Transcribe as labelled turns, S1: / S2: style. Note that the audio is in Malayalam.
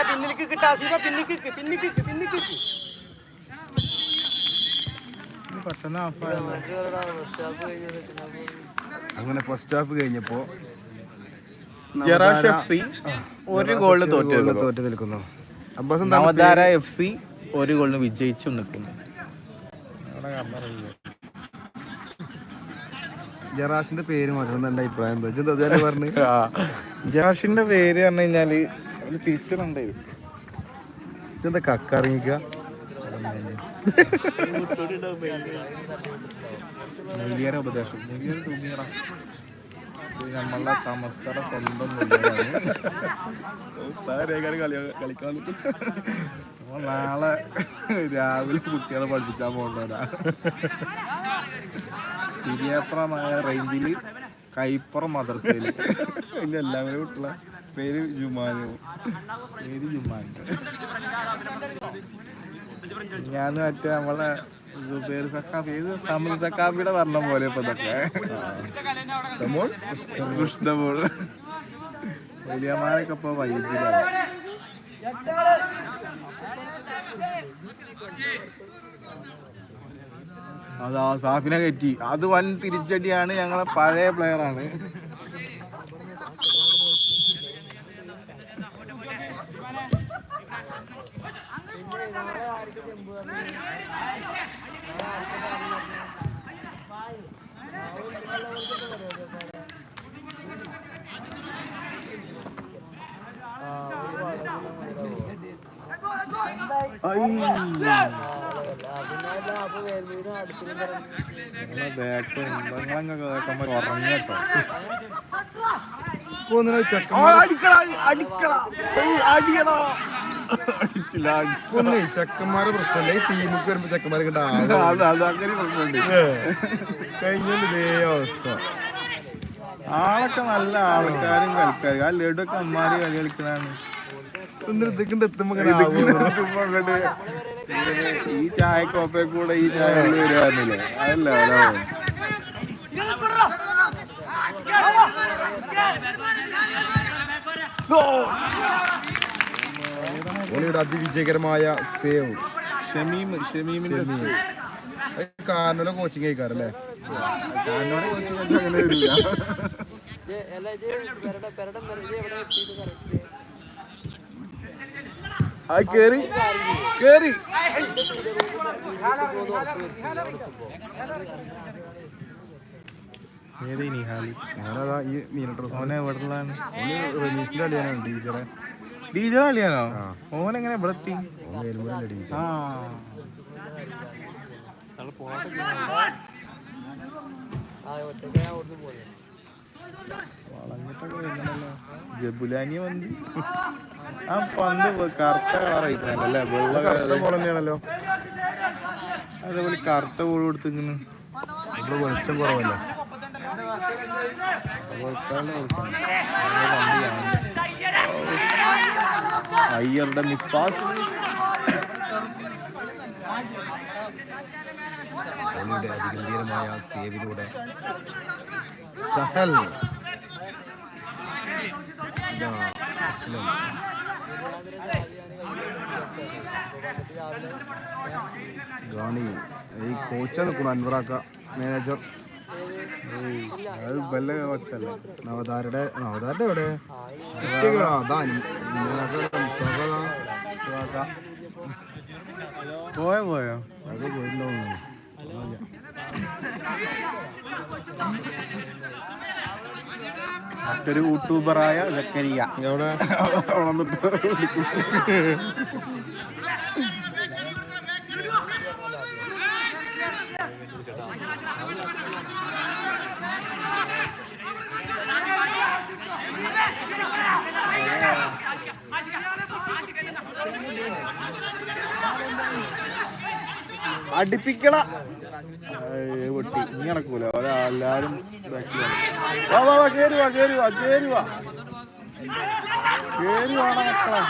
S1: പിന്നിലേക്ക് കിട്ടാ പിന്നിക്ക്
S2: അങ്ങനെ ഫസ്റ്റ് ഹാഫ് കഴിഞ്ഞപ്പോ
S3: ജറാഷ് എഫ് സി ഒരു ഗോളിന്
S2: തോറ്റു നിൽക്കുന്നു.
S3: നവധാര എഫ് സി ഒരു ഗോളിന് വിജയിച്ചു നിൽക്കുന്നു.
S2: ജറാഷിന്റെ പേര് മാറ്റണം എന്റെ അഭിപ്രായം പറഞ്ഞു.
S3: ജറാഷിന്റെ പേര് പറഞ്ഞു കഴിഞ്ഞാല് ഒരു തിരിച്ചുണ്ടായിരുന്നു.
S2: എന്താ കക്കറിയിക്ക
S3: മൂല്യര ഉപദേശം നമ്മളെ സമസ്തയുടെ സ്വന്തം കളിക്കാൻ നാളെ രാവിലെ കുട്ടികളെ പഠിപ്പിച്ചാൻ പോകണ്ടവരാ. തിരിയപ്പുറമായ റേഞ്ചില് കൈപ്പുറം മദ്രസയില്
S2: പിന്നെ എല്ലാവരും കുട്ടികളെ പേര് ജുമാനു.
S3: ഞാൻ മറ്റേ നമ്മളെ പേര് സക്കാഫി ഏത് സമൽ സക്കാഫിയുടെ പറഞ്ഞ പോലെ ഇപ്പൊ ഇതൊക്കെ വലിയമാരൊക്കെ ഇപ്പൊ വൈദ്യുതിയിലാണ്. അതാ സാഫിനെ കയറ്റി, അത് വൻ തിരിച്ചടിയാണ്. ഞങ്ങളെ പഴയ പ്ലെയറാണ്.
S2: ചെക്കന്മാരെ പ്രശ്നമല്ല, ഈ ടീമിക്ക് വരുമ്പോ ചെക്കന്മാരെ കഴിഞ്ഞ ഇതേ അവസ്ഥ.
S3: ആളൊക്കെ നല്ല ആൾക്കാരും കളിക്കാരും. ആ ലഡുക്കെ അമ്മാര് കളി കളിക്കുന്നതാണ്. ഈ ചായ കോപ്പയെ കൂടെ ഈ ചായ വരുവായിരുന്നില്ലേ, അതല്ല
S2: അതിവിജയകരമായ സേവ്.
S3: ഷമീമിന്റെ
S2: കാനോലെ കോച്ചിങ് കഴിക്കാറല്ലേ?
S3: കാനോലെ കോച്ചിങ് അങ്ങനെ വരില്ല. കേറി ഡീജർ കളിയാണോ? ഓനെങ്ങനെ ഇവിടെ എത്തി? ജബുലാനി വന്നി ആ പന്ത് കറുത്ത കളറായിട്ടാണല്ലേ, വെള്ള തന്നെയാണല്ലോ. അതേപോലെ കറുത്ത ബോൾ കൊടുത്തിങ്ങനെ
S2: വെളിച്ചം കുറവല്ലേ?
S3: അയ്യറുടെ മിസ് പാസ്.
S2: അതിഗംഭീരമായ സേവിലൂടെ സഹൽ ധോണി ഈ കോച്ച നിൽക്കണം. അൻവറാക്ക മാനേജർ നവതാരുടെ എവിടെ
S3: പോയോ
S2: അത് പോയിട്ടുണ്ടാവും.
S3: മറ്റൊരു യൂട്യൂബറായ സക്കരിയ
S2: എവിടെ
S3: അടുപ്പിക്കണ പൊട്ടി ഇനി നടക്കൂല. ഒരാളെല്ലാരും കേറുവാ മക്കളെ.